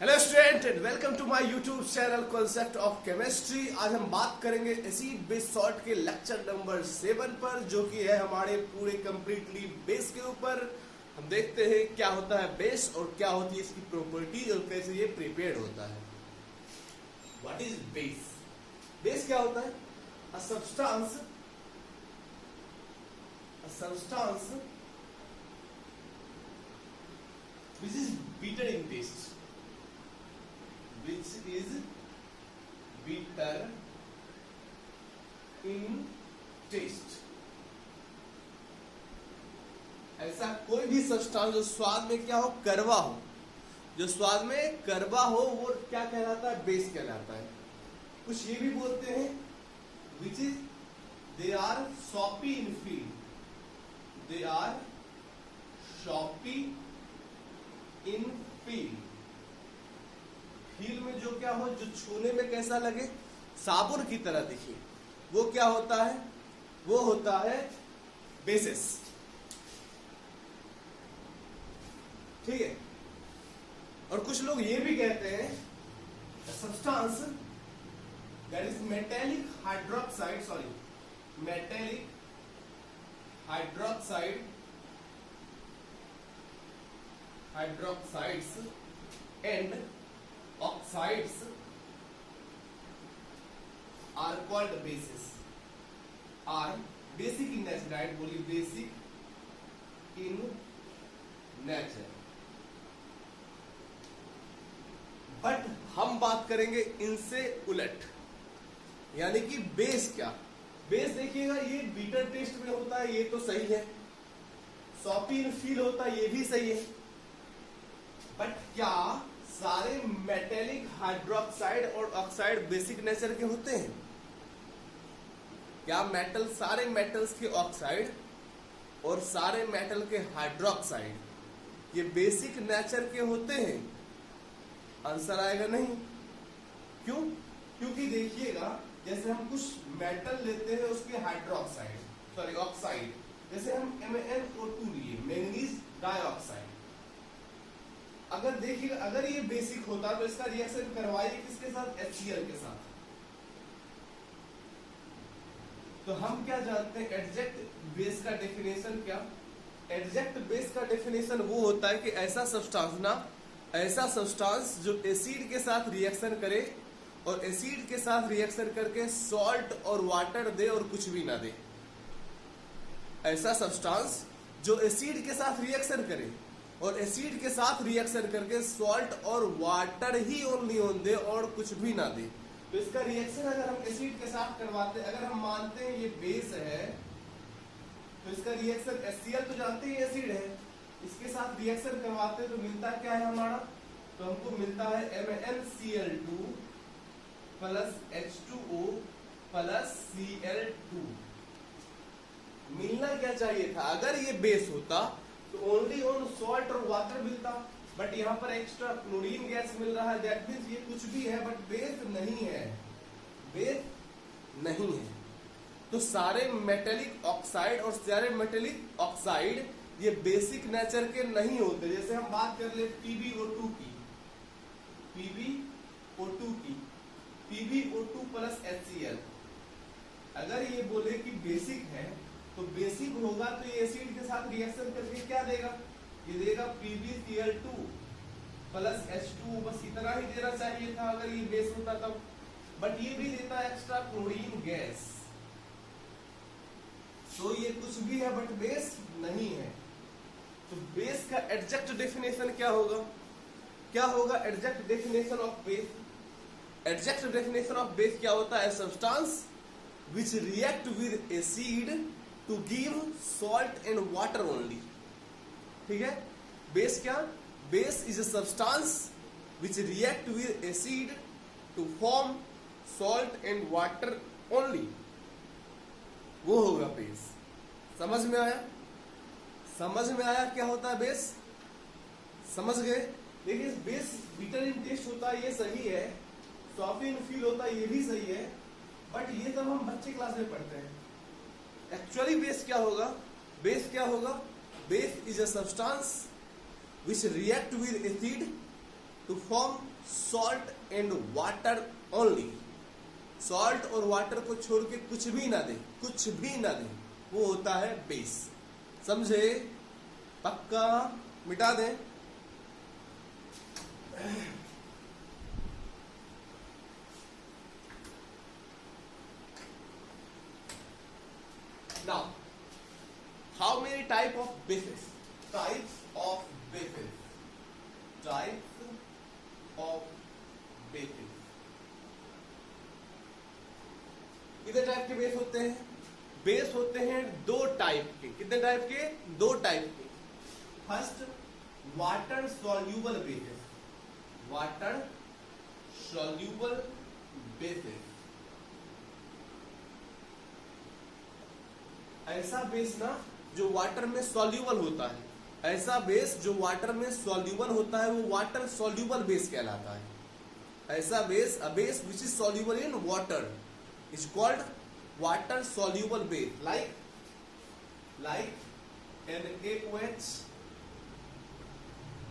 Hello student and welcome to my YouTube channel concept of chemistry. आज हम बात करेंगे एसिड बेस सॉल्ट के लेक्चर नंबर 7 पर, जो कि है हमारे पूरे कंप्लीटली बेस के ऊपर। हम देखते हैं क्या होता है बेस और क्या होती है इसकी प्रॉपर्टीज और कैसे ये प्रिपेयर्ड होता है। What is base? बेस क्या होता है? A substance which is bitter in taste, which is bitter in taste। ऐसा कोई भी सब्सटेंस जो स्वाद में क्या हो, कड़वा हो, जो स्वाद में कड़वा हो वो क्या कहलाता है? बेस कहलाता है। कुछ ये भी बोलते हैं which is they are soapy in feel, they are soapy in feel में जो क्या हो, जो छूने में कैसा लगे, साबुन की तरह दिखे, वो क्या होता है? वो होता है बेसिस। ठीक है। और कुछ लोग ये भी कहते हैं substance that is metallic hydroxide, metallic hydroxides and oxides are called bases, are basic in nature। Direct बोली basic in nature। बट हम बात करेंगे इनसे उलट, यानी कि बेस क्या? बेस देखिएगा, ये बीटर टेस्ट में होता है, ये तो सही है। सॉपी इन फील होता है, ये भी सही है। बट क्या सारे मेटेलिक हाइड्रोक्साइड और ऑक्साइड बेसिक नेचर के होते हैं? क्या मेटल, सारे मेटल्स के ऑक्साइड और सारे मेटल के हाइड्रोक्साइड ये बेसिक नेचर के होते हैं? आंसर आएगा नहीं। क्यों? क्योंकि देखिएगा, जैसे हम कुछ मेटल लेते हैं उसके हाइड्रोक्साइड ऑक्साइड, जैसे हम MnO2 लिए, मैंगनीज डाइऑक्साइड। अगर देखिएगा, अगर ये बेसिक होता तो इसका रिएक्शन करवाइए किसके साथ? HCl के साथ। तो हम क्या जानते हैं एडजेक्ट बेस का डेफिनेशन? क्या एडजेक्ट बेस का डेफिनेशन? वो होता है कि ऐसा सब्सटेंस जो एसिड के साथ रिएक्शन करे और एसिड के साथ रिएक्शन करके सॉल्ट और वाटर दे और कुछ भी ना दे। ऐसा सब्सटेंस जो एसिड के साथ रिएक्शन करे और एसिड के साथ रिएक्शन करके सॉल्ट और वाटर ही ओनली दे और कुछ भी ना दे। तो इसका रिएक्शन अगर हम एसिड के साथ करवाते, अगर हम मानते हैं ये बेस है, तो इसका रिएक्शन HCl तो जानते ही एसिड है, इसके साथ रिएक्शन करवाते तो मिलता क्या है हमारा? तो हमको मिलता है MnCl2 plus H2O plus Cl2। मिलना क्या चाहिए था? अगर ये बेस होता तो ओनली ऑन सॉल्ट और वाटर मिलता, बट यहाँ पर एक्स्ट्रा क्लोरीन गैस मिल रहा है। दैट मींस ये कुछ भी है बट बेस नहीं है, बेस नहीं है। तो सारे मेटेलिक ऑक्साइड और सारे मेटेलिक ऑक्साइड ये बेसिक नेचर के नहीं होते। जैसे हम बात कर ले PbO2 की, PbO2 प्लस HCl, अगर ये बोले कि बेसिक है तो बेसिक होगा तो ये एसिड के साथ रिएक्शन करके क्या देगा? ये देगा PbCl2 प्लस H2। बस इतना ही देना चाहिए था अगर ये बेस होता तब, बट ये भी देता है एक्स्ट्रा क्लोरीन गैस। तो ये कुछ भी है बट बेस नहीं है। तो बेस का एडजेक्ट डेफिनेशन क्या होगा? क्या होगा exact definition of base? Exact definition of base क्या होता है? Substance which react with acid to give salt and water only। ठीक है। बेस क्या? Base is a substance which react with acid to form salt and water only, वो होगा base. समझ में आया? समझ में आया क्या होता है बेस? समझ गए? देखिए, बेस बिटर इन टेस्ट होता है, ये सही है। सॉफ्ट इन फील होता है, ये भी सही है। बट ये सब हम बच्चे क्लास में पढ़ते हैं। एक्चुअली बेस क्या होगा? बेस क्या होगा? Base is a substance which react with acid to form salt and water only. Salt और वाटर को छोड़ के कुछ भी ना दे, कुछ भी ना दे, वो होता है बेस। समझे? पक्का? मिटा दें? Now, how many type of bases? Types of bases. Types of bases. कितने टाइप के बेस होते हैं? बेस होते हैं दो टाइप के। कितने टाइप के? दो टाइप के। First, water soluble basis. Water soluble basis, ऐसा बेस ना जो वाटर में सॉल्यूबल होता है, ऐसा बेस जो वाटर में सॉल्यूबल होता है वो वाटर सॉल्यूबल बेस कहलाता है। ऐसा base, a base which is soluble in water is called water soluble base, like NaOH,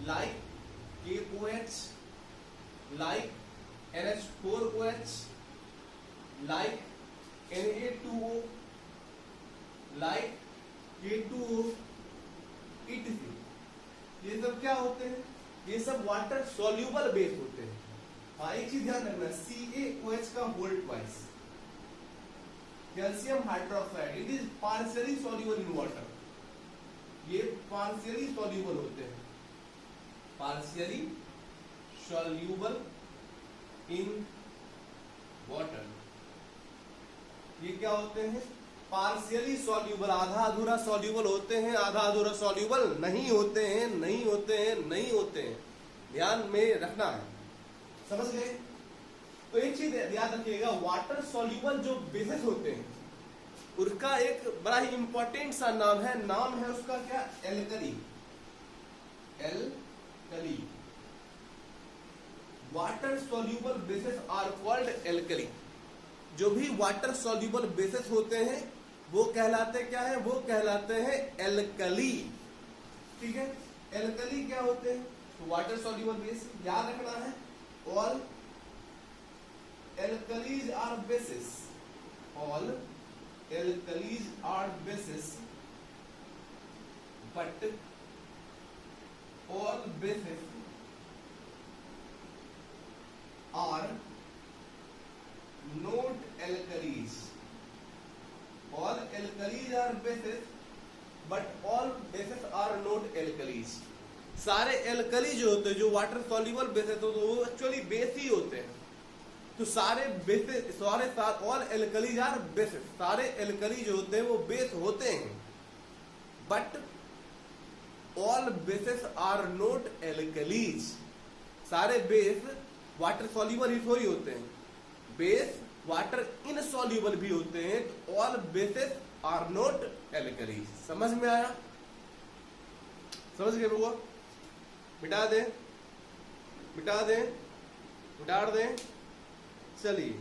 like KOH, like NH4OH, like Na2O, like K2O, etc. ये सब क्या होते हैं? ये सब वाटर सॉल्यूबल बेस होते हैं। हाँ, एक चीज ध्यान रखना, CaOH का whole twice, calcium hydroxide, it is partially soluble in water. ये पार्शियली सॉल्यूबल होते हैं, पार्शियली सॉल्यूबल इन वाटर। ये क्या होते हैं? पार्शियली सॉल्यूबल, आधा अधूरा सॉल्यूबल होते हैं, आधा अधूरा सॉल्यूबल नहीं होते हैं, नहीं होते हैं, नहीं होते हैं। ध्यान में रखना है, समझ गए? तो एक चीज याद रखिएगा, वाटर सॉल्यूबल जो बेसिस होते हैं उसका एक बड़ा ही इंपॉर्टेंट सा नाम है। नाम है उसका क्या? Alkali. Alkali. Water soluble bases are called alkali. जो भी वाटर सॉल्यूबल बेसिस होते हैं वो कहलाते क्या है? वो कहलाते हैं एल्कली। ठीक है? एल्कली क्या होते हैं? तो वाटर सॉल्यूबल बेस याद रखना है, all alkalis are bases, all alkalis are bases, but all bases are not alkalis. All alkalis are bases, but all bases are not alkalis. सारे एल्कली जो होते हैं, जो वाटर सॉल्यूबल बेसेस होते हैं, वो एक्चुअली बेस ही होते हैं। तो सारे bases, all alkalis are bases, सारे एल्कली जो होते हैं वो बेस होते हैं, but all bases are not alkalis. सारे बेस वाटर सॉल्यूबल ही थोड़ी होते हैं, बेस वाटर इनसॉल्यूबल भी होते हैं। तो all bases are not alkalis. समझ में आया? समझ गए लोगों? मिटा दें, मिटा दें, मिटा दें। चलिए,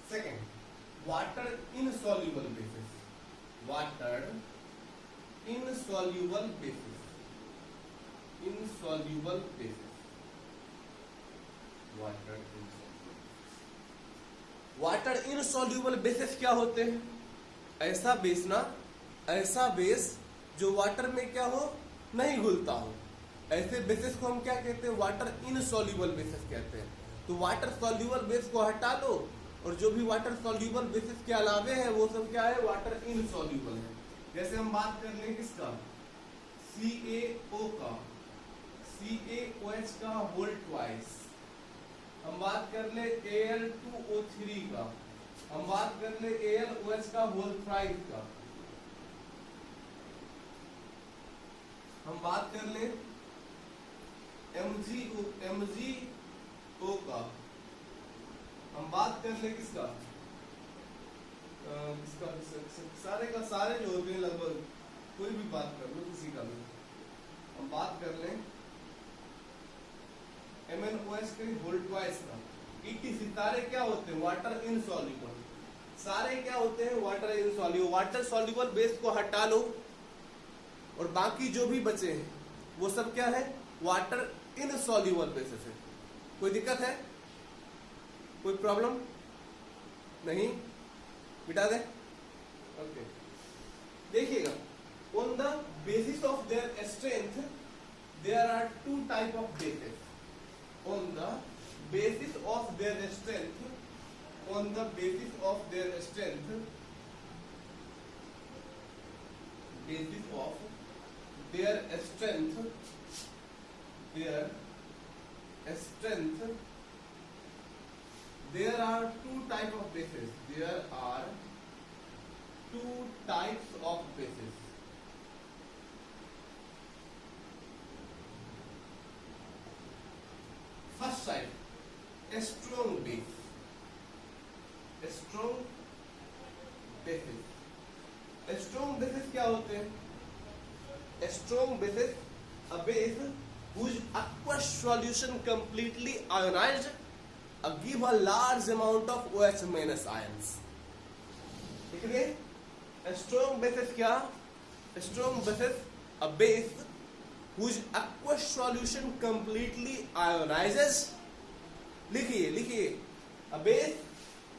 second, water insoluble basis. Water insoluble basis, insoluble basis, water insoluble basis क्या होते हैं? ऐसा बेस ना, ऐसा बेस जो वाटर में क्या हो? नहीं घुलता हो। ऐसे बेसिस को हम क्या कहते हैं? वाटर इनसॉल्यूबल बेसिस कहते हैं। तो वाटर सॉल्यूबल बेस को हटा लो और जो भी वाटर सॉल्यूबल बेसिस के अलावे है वो सब क्या है? वाटर इनसॉल्यूबल है। जैसे हम बात कर लें किसका? CaO का, CaOH का होल ट्वाइस। हम बात कर ले Al2O3 का, हम बात कर ले AlOH का होल थ्राइस का, हम बात कर ले MgO का, हम बात कर ले किसका? सारे का सारे जो होते हैं लगभग, कोई भी बात कर लो किसी का भी। हम बात कर लें MnOH के होल ट्वाइस का। ET सितारे क्या होते हैं? Water insoluble. सारे क्या होते हैं, water insoluble. Water soluble base को हटा लो और बाकी जो भी बचे हैं वो सब क्या है, वाटर इनसॉल्यूबल बेसिस है। कोई दिक्कत है, कोई प्रॉब्लम नहीं, मिटा दे। ओके, देखिएगा, on the basis of their strength there are two type of bases. On the basis of their strength, on the basis of their strength, basis of their strength, there are two type of bases. There are two types of bases. First type, strong base. Strong bases. Strong bases क्या होते हैं? Strong bases, a base whose aqueous solution completely ionized, give a large amount of OH minus ions. ठीक है? Strong bases क्या? Strong bases, a base whose aqueous solution completely ionizes. लिखिए, a base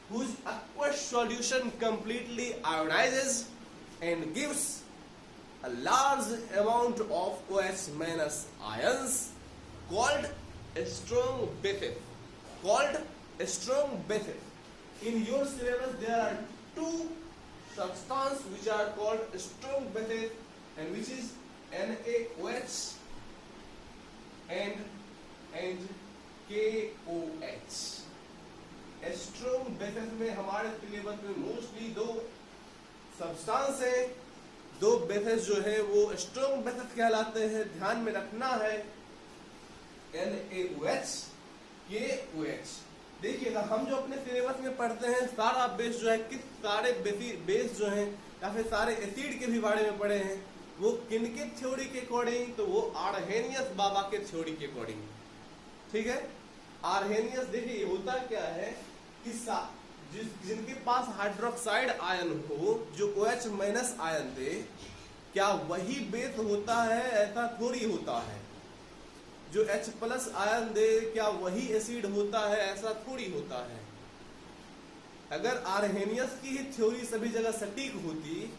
whose aqueous solution completely ionizes and gives a large amount of OH minus ions, called strong bases. Called strong bases. In your syllabus there are two substances which are called strong bases, and which is NaOH and KOH. Strong bases में हमारे syllabus में mostly दो substance है, दो basis जो है वो strong bases कहलाते हैं। ध्यान में रखना है NaOH, KOH। देखिएगा, हम जो अपने सिलेबस में पढ़ते हैं सारा बेस जो है, किस सारे बेस जो हैं या फिर सारे एसिड के भी बारे में पढ़े हैं, वो किनके थ्योरी के अकॉर्डिंग, तो वो आर्हेनियस बाबा के थ्योरी के अकॉर्डिंग। ठीक है, आर्हेनियस देखिए होता क्या है कि जिनके पास हाइड्रोक्साइड आयन हो जो OH माइनस आयन दे, क्या वही बेस होता है? ऐसा थोड़ी होता है। जो H प्लस आयन दे क्या वही एसिड होता है? ऐसा थोड़ी होता है। अगर आर्हेनियस की ही थ्योरी सभी जगह सटीक होती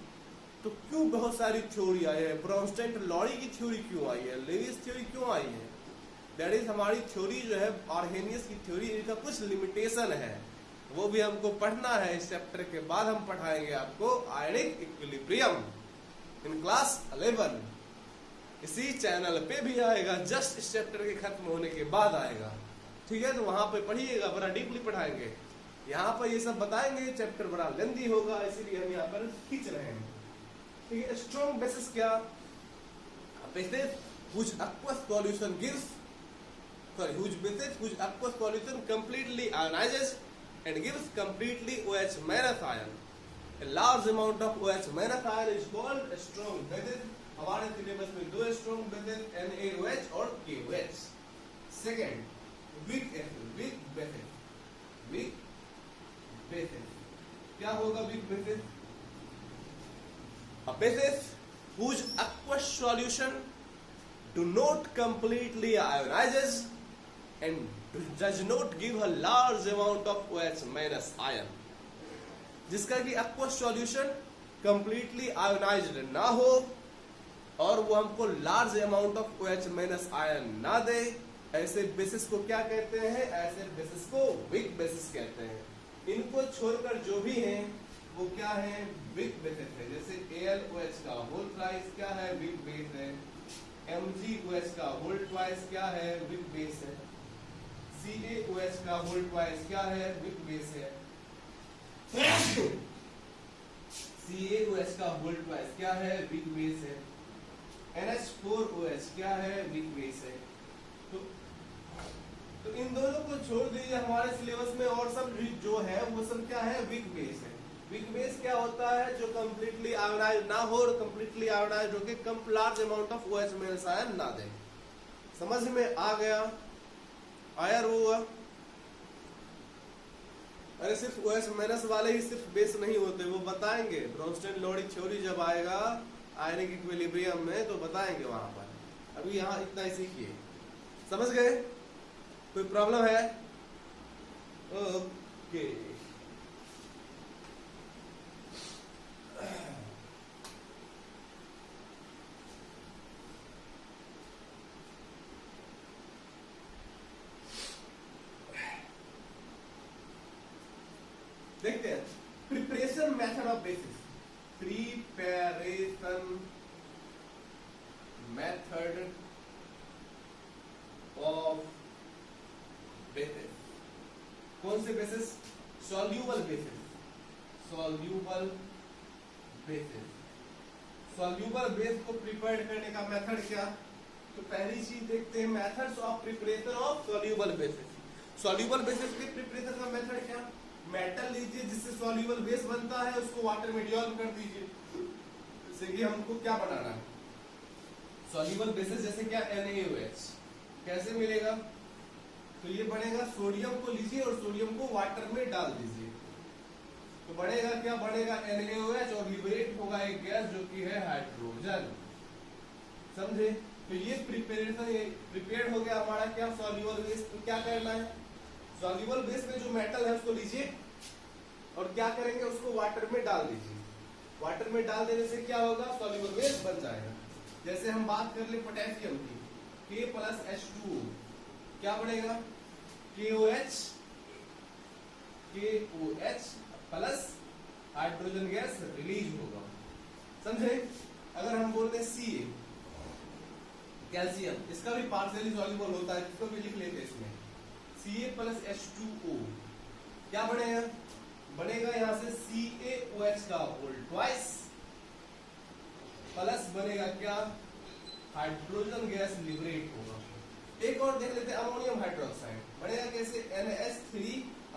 तो क्यों बहुत सारी थ्योरी आई है? ब्रॉन्स्टेड लॉरी की थ्योरी क्यों आई है? लेविस थ्योरी क्यों आई है? दैट इज हमारी थ्योरी जो है आर्हेनियस की थ्योरी, इनका कुछ लिमिटेशन है, वो भी हमको पढ़ना है। इस चैप्टर के बाद हम पढ़ाएंगे आपको आयनिक इक्विलिब्रियम इन क्लास 11। इसी चैनल पे भी आएगा, जस्ट इस चैप्टर के खत्म होने के बाद आएगा। ठीक है, तो वहां पे पढ़िएगा, बड़ा डीपली पढ़ाएंगे। यहाँ पर ये सब बताएंगे, चैप्टर बड़ा लेंदी होगा, इसीलिए हम यहाँ पर खींच रहे हैं। ठीक है, स्ट्रॉन्ग बेसिस क्या? Basis which aqueous solution gives, whose basis whose aqueous solution completely ionizes and gives completely OH minus ion. A large amount of OH minus ion is called strong basis. हमारे syllabus में दो strong bases NaOH और KOH। Second, weak bases. Weak bases क्या होगा? Weak bases, a basis whose aqueous solution do not completely ionizes and does not give a large amount of OH minus ion। जिसका कि aqueous solution completely ionized ना हो और वो हमको large amount of OH minus ion ना दे, ऐसे basis को क्या कहते हैं? ऐसे बेसिस को वीक बेसिस कहते हैं। इनको छोड़कर जो भी हैं वो क्या है? वीक बेसिस है। जैसे AlOH का होल ट्वाइस क्या है? वीक बेस है। MgOH का होल ट्वाइस क्या है? वीक बेस है। CaOH का होल ट्वाइस क्या है? वीक बेस है। CaOH का होल ट्वाइस क्या है? वीक बेस है। NH4OH क्या है? वीक बेस है। तो इन दोनों को छोड़ दीजिए, हमारे सिलेबस में और सब जो है वो सब क्या है? वीक बेस है। वीक बेस क्या होता है? जो कंप्लीटली आयोनाइज ना हो और कंप्लीटली आयोनाइज होके कम large amount of OH minus ion ना दे। समझ में आ गया? आया होगा? अरे सिर्फ ओएच माइनस वाले ही सिर्फ बेस नहीं होते, वो बताएंगे ब्रोंस्टेन लोडिंग थ्योरी जब आएगा आयनिक इक्विलिब्रियम में तो बताएंगे वहां पर। अभी यहाँ इतना ही सीखिए, समझ गए? कोई प्रॉब्लम है? ओके देखते हैं preparation method of basis. Preparation method of basis. कौन से basis? Soluble basis. Soluble basis. Soluble base को प्रिपेयर करने का मेथड क्या? तो पहली चीज देखते हैं methods of preparation of soluble basis. Soluble basis के प्रिपरेशन का मेथड क्या? मेटल लीजिए जिससे सॉल्यूबल बेस बनता है, उसको वाटर में डिसॉल्व कर दीजिए। जैसे कि हमको क्या बनाना है सॉल्यूबल बेसिस, जैसे क्या NaOH। कैसे मिलेगा? तो ये बनेगा, सोडियम को लीजिए और सोडियम को वाटर में डाल दीजिए तो बनेगा क्या? बनेगा NaOH और लिबरेट होगा एक गैस जो कि है हाइड्रोजन। समझे? तो ये प्रिपेरेशन प्रिपेयर्ड हो गया हमारा क्या? Soluble base. तो क्या करना है? सॉल्यूबल बेस में जो मेटल है उसको लीजिए और क्या करेंगे? उसको वाटर में डाल दीजिए। वाटर में डाल देने से क्या होगा? सॉल्यूबल बेस बन जाएगा। जैसे हम बात कर ले पोटेशियम की, K प्लस H2O क्या बनेगा? KOH plus hydrogen gas release होगा। समझे? अगर हम बोलते हैं Ca कैल्शियम, इसका भी पार्शियली सॉल्यूबल होता है, इसको भी लिख लेते हैं इसमें Ca प्लस H2O क्या बनेगा? बनेगा यहां से CaOH का होल ट्वाइस प्लस बनेगा क्या? हाइड्रोजन गैस लिबरेट होगा। एक और देख लेते हैं अमोनियम हाइड्रोक्साइड बनेगा कैसे? NH3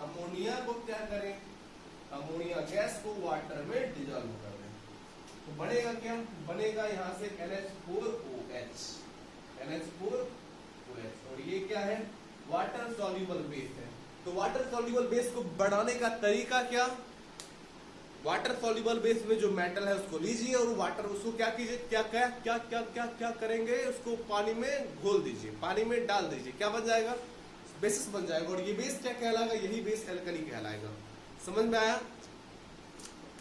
अमोनिया को क्या करें? अमोनिया गैस को वाटर में डिसॉल्व कर दें तो बनेगा क्या? बनेगा यहां से NH4OH। NH4OH और ये क्या है? वाटर सॉल्यूबल बेस है। तो वाटर सॉल्यूबल बेस को बढ़ाने का तरीका क्या? वाटर सॉल्यूबल बेस में जो मेटल है उसको लीजिए और वाटर उसको क्या कीजिए? क्या क्या क्या क्या क्या क्या करेंगे? उसको पानी में घोल दीजिए, पानी में डाल दीजिए। क्या बन जाएगा? बेसिस बन जाएगा। और ये बेस क्या कहलाएगा? यही बेस एल्कली कहलाएगा। समझ में आया?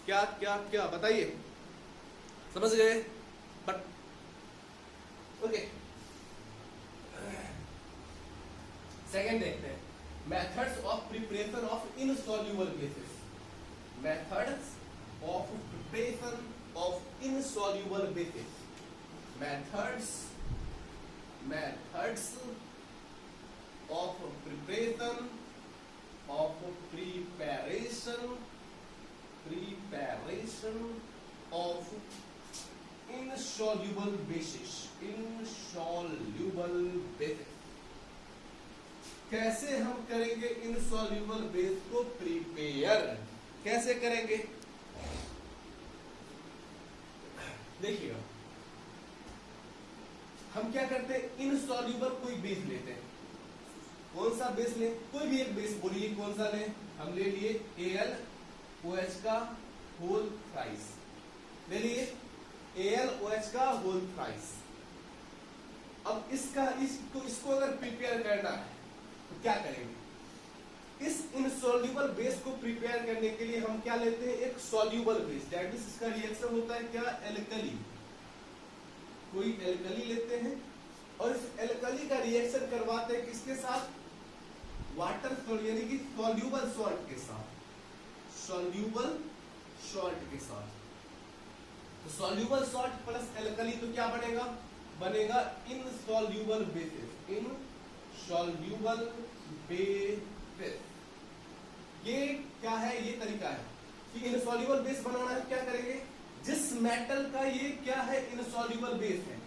क्या क्या क्या बताइए, समझ गए? बट ओके सेकेंड देखते हैं methods of preparation of insoluble basis. Methods of preparation of insoluble basis. Methods of preparation of insoluble basis। कैसे हम करेंगे insoluble बेस को प्रिपेयर? कैसे करेंगे? देखिएगा, हम क्या करते हैं? insoluble कोई बेस लेते हैं। कौन सा बेस लें? कोई भी एक बेस बोलिए, कौन सा लें? हम ले लिए AlOH का होल थ्राइस, ले लिए AlOH का होल थ्राइस। अब इसको अगर प्रिपेयर करना है तो क्या करेंगे? इस इनसॉल्यूबल बेस को प्रिपेयर करने के लिए हम क्या लेते हैं? एक सॉल्यूबल बेस। दैट मींस इसका रिएक्शन होता है क्या? एल्कली। कोई एल्कली लेते हैं और इस एल्कली का रिएक्शन करवाते हैं किसके साथ? वाटर यानी कि सॉल्यूबल सॉल्ट के साथ। सॉल्यूबल सॉल्ट के साथ। तो सॉल्यूबल सॉल्ट प्लस एल्कली तो क्या बनेगा? बनेगा इनसॉल्यूबल बेसिस। Insoluble basis. ये क्या है? ये तरीका है कि इनसॉल्यूबल बेस बनाना है। क्या करेंगे? जिस मेटल का ये क्या है? इनसॉल्यूबल बेस है।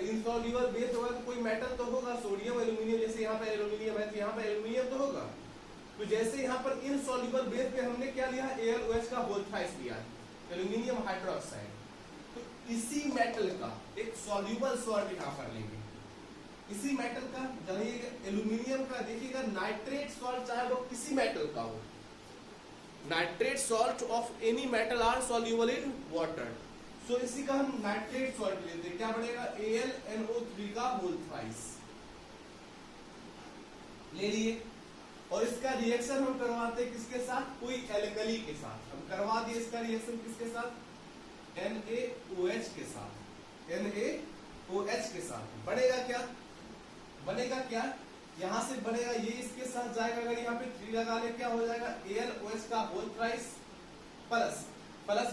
इनसॉल्यूबल बेस होगा तो कोई मेटल तो होगा, सोडियम एल्यूमिनियम। जैसे यहाँ पे एल्यूमिनियम है तो यहाँ पे एल्यूमिनियम तो होगा। तो जैसे यहाँ पर इनसॉल्यूबल बेस पे हमने क्या लिया? AlOH का होल थ्राइस लिया, एल्यूमिनियम हाइड्रोक्साइड। तो इसी मेटल का एक सॉल्यूबल सॉल्ट यहाँ पर लेंगे। इसी मेटल का, जानिए एल्यूमिनियम का, देखिएगा नाइट्रेट सॉल्ट चाहे वो किसी मेटल का हो, nitrate salt of any metal are soluble in water. So इसी का हम नाइट्रेट सॉल्ट लेते हैं, क्या बनेगा AlNO3 का होल थ्राइस ले लिए। और इसका रिएक्शन हम करवाते हैं किसके साथ, कोई एल्कली के साथ। हम करवा दिए इसका रिएक्शन किसके साथ, NaOH के साथ, NaOH के साथ। बनेगा क्या, यहां से बनेगा ये इसके साथ जाएगा, अगर यहाँ पे 3 लगा ले क्या हो जाएगा AlOH का होल थ्राइस प्लस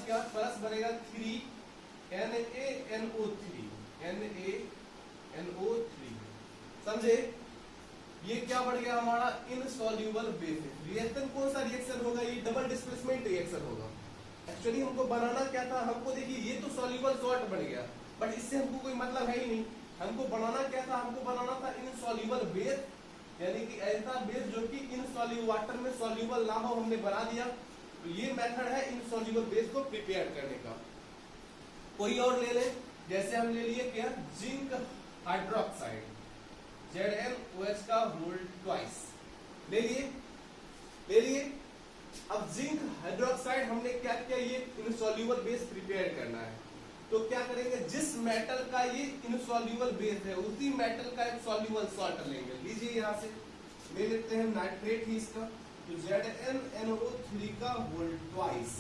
क्या, प्लस बनेगा 3 NaNO3 समझे। ये क्या बढ़ गया हमारा इनसॉल्यूबल बेसिस। रिएक्शन कौन सा रिएक्शन होगा, ये डबल डिस्प्लेसमेंट रिएक्शन होगा। एक्चुअली हमको बनाना क्या था, हमको देखिए ये तो सॉल्यूबल सॉल्ट बन गया, बट इससे हमको कोई मतलब है ही नहीं। हमको बनाना क्या था, हमको बनाना था इनसॉल्यूबल बेस, यानी कि ऐसा बेस जो कि इनसॉल्यूबल वाटर में सॉल्यूबल ना हो, हमने बना दिया। तो ये मेथड है इनसॉल्यूबल बेस को प्रिपेयर करने का। कोई और ले ले, जैसे हम ले लिए क्या, जिंक हाइड्रोक्साइड ZnOH का होल ट्वाइस ले लिए। अब जिंक हाइड्रोक्साइड हमने क्या किया, ये इनसॉल्यूबल बेस प्रिपेयर करना है। तो क्या करेंगे, जिस मेटल का ये इनसॉल्यूबल बेस है उसी मेटल का एक सॉल्यूबल सॉल्ट लेंगे। लीजिए यहां से ले लेते हैं नाइट्रेट ही इसका, तो ZnNO3 का होल ट्वाइस।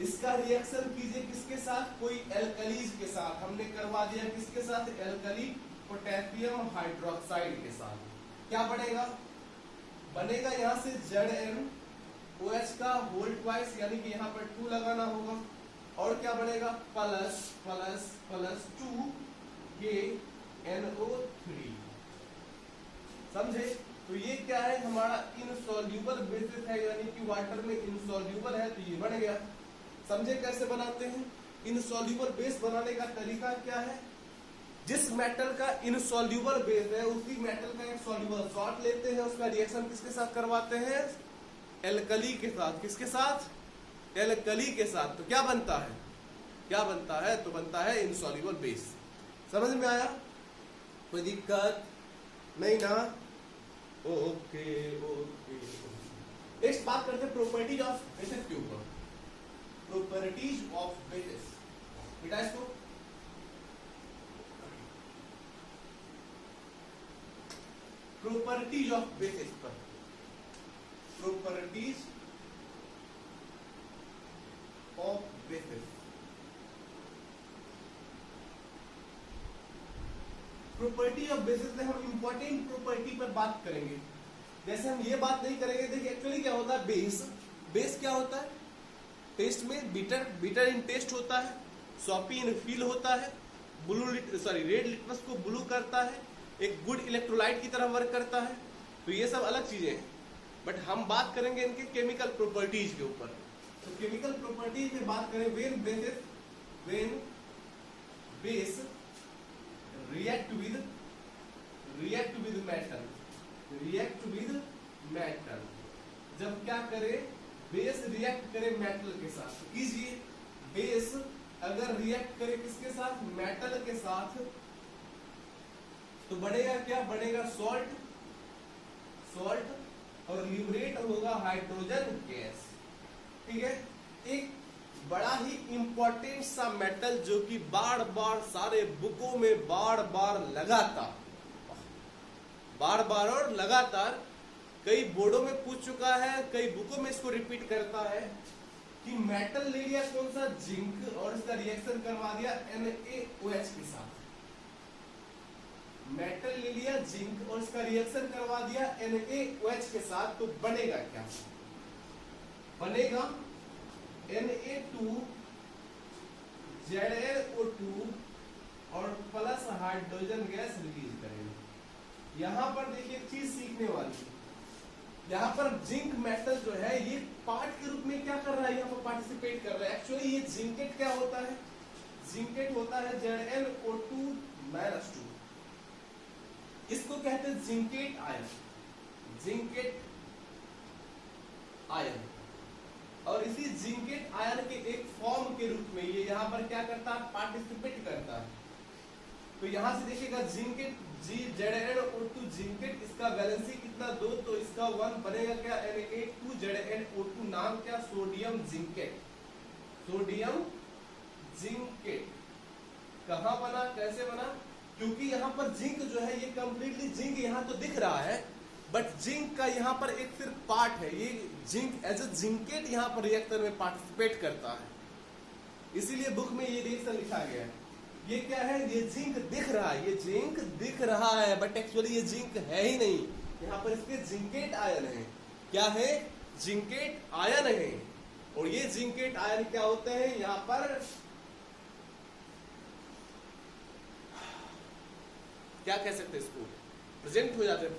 इसका रिएक्शन कीजिए किसके साथ, कोई एल्कलीज के साथ। हमने करवा दिया किसके साथ, एल्कली पोटेशियम हाइड्रोक्साइड के साथ। क्या बनेगा यहाँ से ZnOH का होल ट्वाइस, यानी कि यहाँ पर 2 लगाना होगा। और क्या बनेगा, प्लस 2 KNO3 समझे। तो ये क्या है, हमारा इनसॉल्यूबल बेसिस है, यानी कि वाटर में इनसॉल्यूबल है, तो ये बन गया। समझे कैसे बनाते हैं। इनसॉल्यूबल बेस बनाने का तरीका क्या है, जिस मेटल का इनसॉल्यूबल बेस है उसी मेटल का एक सॉल्यूबल सॉल्ट लेते हैं, उसका रिएक्शन किसके साथ करवाते हैं, एल्कली के साथ। किसके साथ, एल्कली के साथ। तो क्या बनता है, तो बनता है इनसॉल्यूबल बेस। समझ में आया, कोई दिक्कत नहीं ना। ओके। नेक्स्ट बात करते हैं प्रॉपर्टीज ऑफ बेसिस के ऊपर। प्रॉपर्टीज ऑफ बेसिस, बेटा इसको प्रॉपर्टीज ऑफ बेसिस पर, properties of basis. Property of basis में हम इंपॉर्टेंट प्रॉपर्टी पर बात करेंगे। जैसे हम ये बात नहीं करेंगे, देखिए एक्चुअली क्या होता है, बेस क्या होता है, टेस्ट में बीटर इन टेस्ट होता है, सॉपी इन फील होता है, रेड लिटमस को ब्लू करता है, एक गुड इलेक्ट्रोलाइट की तरह वर्क करता है। तो ये सब अलग चीजें हैं, बट हम बात करेंगे इनके केमिकल प्रॉपर्टीज के ऊपर। तो केमिकल प्रॉपर्टीज में बात करें, when base react with metal, जब क्या करे, बेस रिएक्ट करे मेटल के साथ। कीजिए, बेस अगर रिएक्ट करे किसके साथ, मेटल के साथ, तो बनेगा क्या, बनेगा सॉल्ट और लिबरेट होगा हाइड्रोजन गैस। ठीक है, एक बड़ा ही इंपॉर्टेंट सा मेटल जो कि बार बार सारे बुकों में बार बार और लगातार कई बोर्डों में पूछ चुका है, कई बुकों में इसको रिपीट करता है कि मेटल ले लिया कौन सा, जिंक, और इसका रिएक्शन करवा दिया NaOH के साथ। मेटल ले लिया जिंक और इसका रिएक्शन करवा दिया NaOH के साथ, तो बनेगा क्या, बनेगा Na2 ZnO2 और प्लस हाइड्रोजन गैस रिलीज करेंगे। यहां पर देखिए एक चीज सीखने वाली है, यहाँ पर जिंक मेटल जो है ये पार्ट के रूप में क्या कर रहा है, यहाँ पर पार्टिसिपेट कर रहा है। एक्चुअली ये जिंकेट क्या होता है, जिंकेट होता है ZnO2-2, इसको कहते हैं जिंकेट आयन। और इसी जिंकेट आयन के एक फॉर्म के रूप में ये यहाँ पर क्या करता है, पार्टिसिपेट करता है। तो यहां से देखिएगा जिंकेट ZnO2 जिंकेट, इसका वैलेंसी कितना 2, तो इसका 1 बनेगा क्या Na2 ZnO2, नाम क्या सोडियम जिंकेट। सोडियम जिंकेट कहां बना, कैसे बना, क्योंकि यहां पर जिंक जो है ये कंप्लीटली जिंक यहां तो दिख रहा है, बट जिंक का यहां पर एक सिर्फ पार्ट है, ये जिंक एज ए जिंकेट यहां पर रिएक्टर में पार्टिसिपेट करता है, इसीलिए बुक में ये रिएक्शन लिखा गया है। ये क्या है, ये जिंक दिख रहा है, ये जिंक दिख रहा है, बट एक्चुअली ये जिंक है ही नहीं, यहाँ पर इसके जिंकेट आयन है। क्या है, जिंकेट आयन है, और ये जिंकेट आयन क्या होते हैं, यहाँ पर क्या कह सकते हैं इसको, प्रेजेंट हो जाते हैं,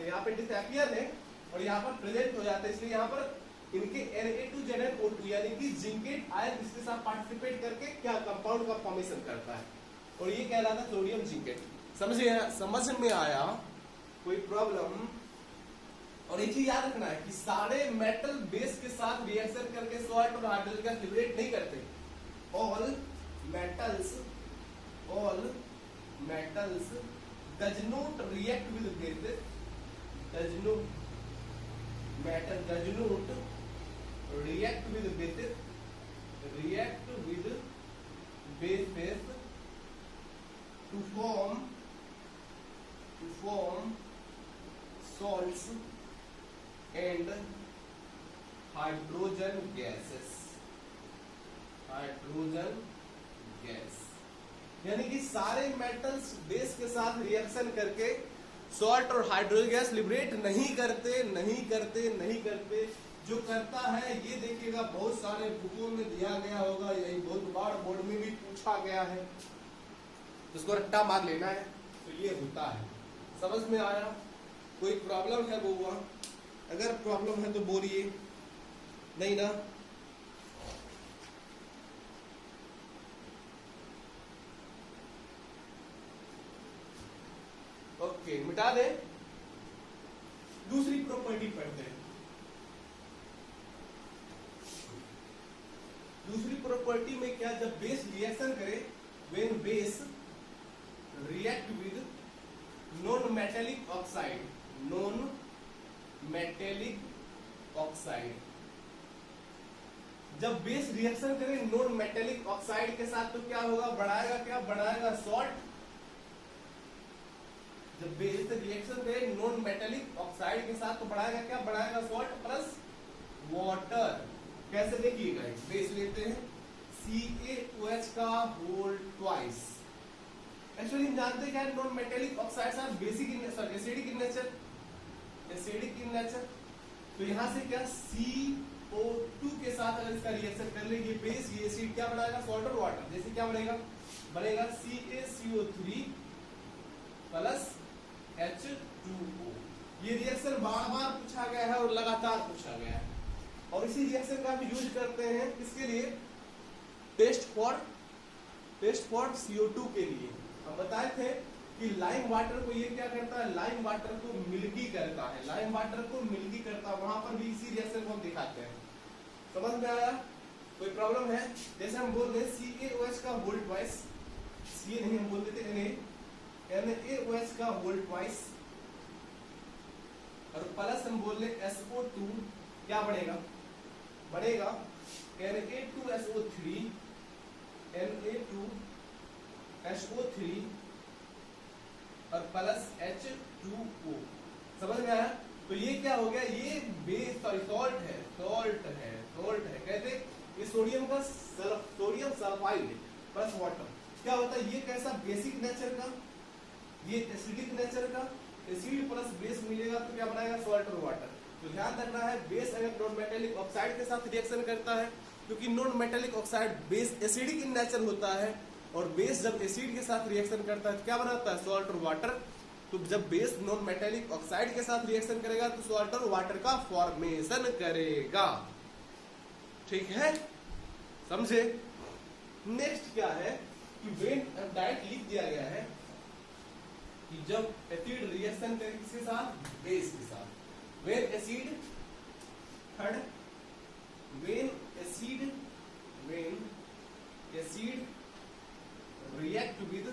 यहाँ पे डिसअपियर है और यहाँ पर प्रेजेंट हो जाते हैं, इसलिए यहाँ पर इनके Na2 ZnO2 यानी कि जिंकेट आयन इसके साथ पार्टिसिपेट करके क्या कंपाउंड का फॉर्मेशन करता है, और ये कहलाता है सोडियम जिंकेट। समझ में आया, कोई प्रॉब्लम? और एक चीज याद रखना है कि सारे मेटल बेस के साथ रिएक्शन करके सॉल्ट और हाइड्रोजन गैस लिबरेट नहीं करते। All metals does not react with bases, does not react with bases to form salts and hydrogen gases, यानी कि सारे मेटल्स बेस के साथ रिएक्शन करके सॉल्ट और हाइड्रोजन गैस लिबरेट नहीं करते। जो करता है ये देखिएगा बहुत सारे बुकों में दिया गया होगा, यही बहुत बार बोर्ड में भी पूछा गया है, तो इसको रट्टा मार लेना है, तो ये होता है। समझ में आया? कोई प्रॉब्लम है बउआ? अगर प्रॉब्लम है तो बोलिए, नहीं ना? ओके, मिटा दे। दूसरी प्रॉपर्टी पढ़ते हैं। दूसरी प्रॉपर्टी में क्या, जब बेस रिएक्शन करे, when base react with non metallic oxide, जब बेस रिएक्शन करे नॉन मेटेलिक ऑक्साइड के साथ, तो क्या होगा, बढ़ाएगा सॉल्ट। जब बेस रिएक्शन करे नॉन मेटेलिक ऑक्साइड के साथ, तो बढ़ाएगा सॉल्ट प्लस वाटर। कैसे देखिएगा, बेस लेते हैं CaOH का होल ट्वाइस। एक्चुअली हम जानते हैं क्या, non metallic oxides are basic in acidic in nature. तो यहां से क्या, CO2 के साथ अगर इसका रिएक्शन कर ले, ये बेस, ये एसिड क्या बनाएगा, सॉल्ट और वाटर। जैसे क्या बनेगा CaCO3 प्लस H2O। ये रिएक्शन बार पूछा गया है और लगातार पूछा गया है, और इसी रिएक्शन का हम यूज करते हैं किसके लिए, टेस्ट फॉर CO2 के लिए। हम बताए थे कि लाइम वाटर को ये क्या करता है, लाइम वाटर को मिल्की करता है, वहां पर भी इसी रिएक्शन को हम दिखाते हैं। समझ में आया? कोई प्रॉब्लम है? जैसे हम बोल रहे CaOH का होल ट्वाइस, C नहीं हम बोल देते NaOH का होल ट्वाइस, और प्लस हम बोल रहे SO2, क्या बढ़ेगा Na2SO3 और प्लस H2O। समझ में आया? तो ये क्या हो गया, ये बेस सॉल्ट है। कहते ये सोडियम सल्फाइड प्लस वाटर। क्या होता है, ये कैसा बेसिक नेचर का, ये एसिडिक नेचर का, एसिड प्लस बेस मिलेगा तो क्या बनाएगा, सॉल्ट और वाटर। तो ध्यान रखना है, बेस अगर नॉन मेटेलिक ऑक्साइड के साथ रिएक्शन करता है, क्योंकि non metallic oxide base acidic in nature होता है, और बेस जब एसिड के साथ रिएक्शन करता है तो क्या बनाता है, सॉल्ट और वाटर। तो जब बेस नॉन मेटेलिक ऑक्साइड के साथ रिएक्शन करेगा तो सॉल्ट और वाटर का फॉर्मेशन करेगा। ठीक है, समझे? नेक्स्ट क्या है कि वेन डायरेक्ट लिख दिया गया है कि जब एसिड रिएक्शन करे किसके साथ, बेस के साथ, when acid react with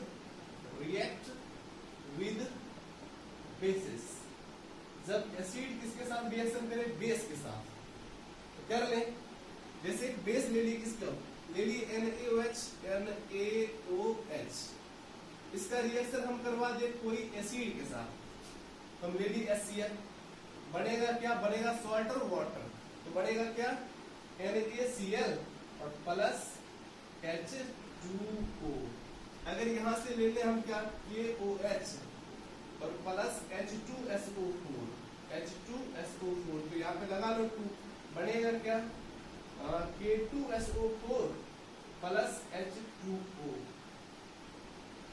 react with basis, जब एसिड किसके साथ रिएक्शन करे, बेस के साथ। तो कर ले, जैसे एक बेस ले ली, किसका ले ली, NaOH, NaOH, इसका रिएक्शन हम करवा दे कोई एसिड के साथ, तो हम ले ली HCl, बनेगा क्या, बनेगा सॉल्ट और वाटर, तो बनेगा क्या, NaCl और प्लस H2O। अगर यहां से ले ले हम क्या, KOH और प्लस H2SO4, H2SO4, तो यहाँ पे लगा लो 2, बनेगा क्या, K2SO4 प्लस H2O।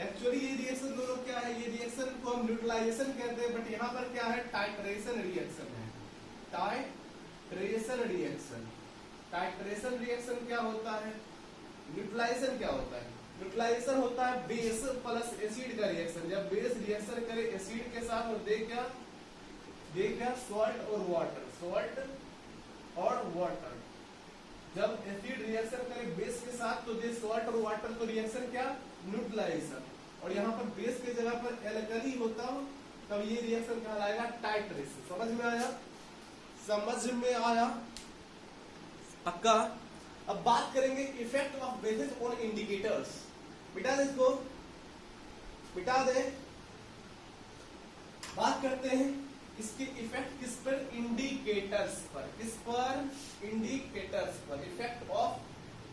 एक्चुअली ये रिएक्शन दोनों क्या है, ये रिएक्शन को हम न्यूट्रलाइजेशन कहते हैं, बट यहाँ पर क्या है, टाइट्रेशन रिएक्शन है। टाइट्रेशन रिएक्शन, टाइट्रेशन रिएक्शन क्या होता है, न्यूट्रलाइजेशन क्या होता है, न्यूट्रलाइजेशन होता है बेस प्लस एसिड का रिएक्शन। जब बेस रिएक्शन करे एसिड के साथ और दे क्या सॉल्ट और वाटर, सॉल्ट और वाटर। जब एसिड रिएक्शन करे बेस के साथ तो दे सॉल्ट और वाटर, तो रिएक्शन क्या, न्यूट्रलाइजेशन। और यहाँ पर बेस के जगह पर एल्कली होता हो तब ये रिएक्शन कहलाएगा टाइट्रेशन। समझ में आया, समझ में आया पक्का। अब बात करेंगे effect of bases on indicators. मिटा दे इसको, मिटा दे। बात करते हैं इसके इफेक्ट किस पर, इंडिकेटर्स पर। किस पर, इंडिकेटर्स पर। Effect of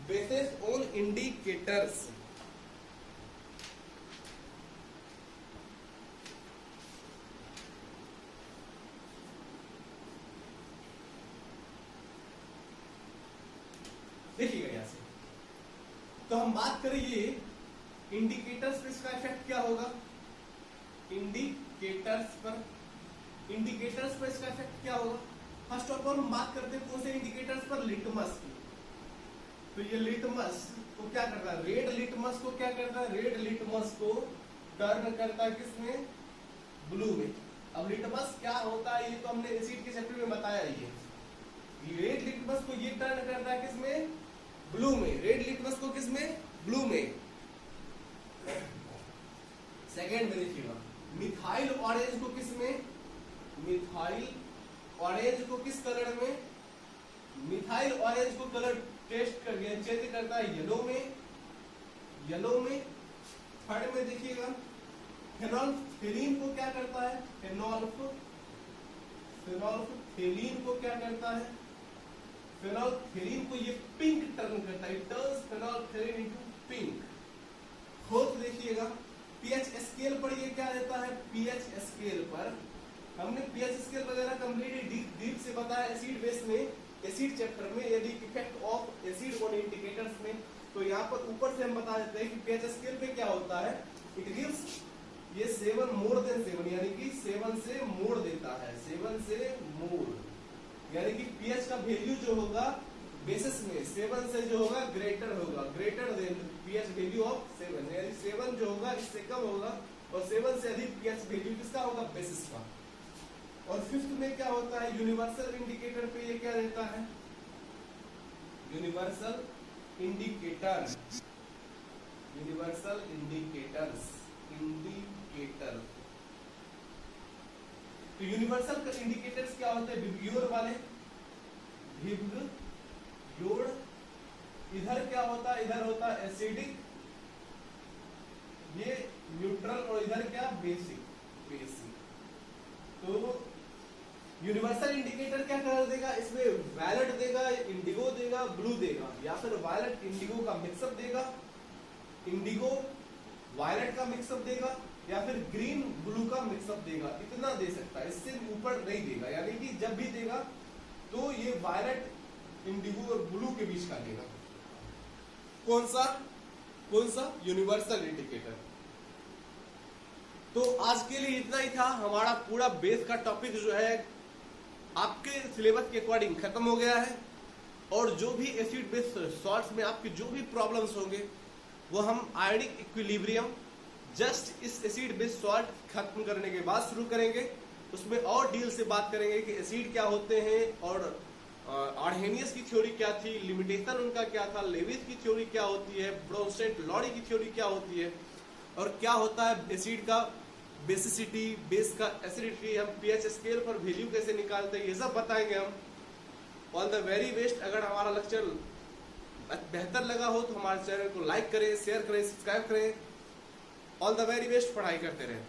bases on indicators. देखिएगा यहां से, तो हम बात करें ये इंडिकेटर्स पर, इसका इफेक्ट क्या होगा, इंडिकेटर्स पर। इंडिकेटर्स पर इसका इफेक्ट क्या होगा, फर्स्ट ऑफ ऑल हम बात करते हैं कौन से इंडिकेटर्स पर, लिटमस की। तो ये लिटमस को क्या करता है, रेड लिटमस को क्या करता है, रेड लिटमस को टर्न करता है किसमें, ब्लू में। अब लिटमस क्या होता है ये तो हमने एसिड के चैप्टर में बताया ही है। रेड लिटमस को ये टर्न करता है किसमें, ब्लू में। रेड लिटमस को किसमें, ब्लू में। सेकेंड में देखिएगा, मिथाइल ऑरेंज को किसमें, मिथाइल ऑरेंज को किस कलर में, मिथाइल ऑरेंज को कलर टेस्ट कर चेंज करता है येलो में, येलो में। थर्ड में देखिएगा, फेनोल्फथेलीन को क्या करता है, फेनोल्फथेलीन को क्या करता है, फेनोल्फथेलीन को ये पिंक टर्न करता है, it turns phenolphthalein into pink. Fourth देखिएगा, पीएच स्केल पर ये क्या देता है, पीएच स्केल पर हमने पीएच स्केल वगैरह कंप्लीटली डीप से बताया एसिड बेस में, एसिड चैप्टर में। यदि effect of acid on indicators में, तो यहाँ पर ऊपर से हम बता देते हैं कि पीएच स्केल पे क्या होता है, इट गिव्स ये 7 मोर देन 7, यानी कि 7 से मोर देता है, 7 से मोर, यानी कि पीएच का वैल्यू जो होगा बेसिस में 7 से जो होगा ग्रेटर होगा, greater than pH value of 7, यानी 7 जो होगा इससे कम होगा, और 7 से अधिक पीएच वैल्यू किसका होगा, बेसिस का। और फिफ्थ में क्या होता है, यूनिवर्सल इंडिकेटर पे ये क्या देता है, universal indicator, universal indicators, indicator. तो यूनिवर्सल इंडिकेटर्स क्या होते हैं, विब्ग्योर वाले, विब्ग्योर। इधर क्या होता है, इधर होता है एसिडिक, ये न्यूट्रल, और इधर क्या, बेसिक, बेसिक। तो यूनिवर्सल इंडिकेटर क्या कर देगा, इसमें वायलेट देगा, इंडिगो देगा, ब्लू देगा, या फिर वायलेट इंडिगो का मिक्सअप देगा, इंडिगो वायलेट का मिक्सअप देगा, या फिर ग्रीन ब्लू का मिक्सअप देगा। इतना दे सकता है, इससे ऊपर नहीं देगा, यानी कि जब भी देगा तो ये वायलेट, इंडिगो और ब्लू के बीच का देगा। कौन सा, यूनिवर्सल इंडिकेटर। तो आज के लिए इतना ही था। हमारा पूरा बेस का टॉपिक जो है आपके सिलेबस के अकॉर्डिंग खत्म हो गया है, और जो भी एसिड बेस सॉल्ट्स में आपके जो भी प्रॉब्लम्स होंगे वो हम आयोनिक इक्विलिब्रियम जस्ट इस एसिड बेस सॉल्ट खत्म करने के बाद शुरू करेंगे। उसमें और डील से बात करेंगे कि एसिड क्या होते हैं, और आर्हेनियस की थ्योरी क्या थी, लिमिटेशन उनका क्या था, लेविस की थ्योरी क्या होती है, ब्रोंस्टेड लॉरी की थ्योरी क्या होती है, और क्या होता है एसिड का बेसिसिटी, बेस का एसिडिटी, हम पीएच स्केल पर वैल्यू कैसे निकालते हैं, ये सब बताएंगे हम। All the very best. अगर हमारा लेक्चर बेहतर लगा हो तो हमारे चैनल को लाइक करें, शेयर करें, सब्सक्राइब करें। All the very best. पढ़ाई करते रहें।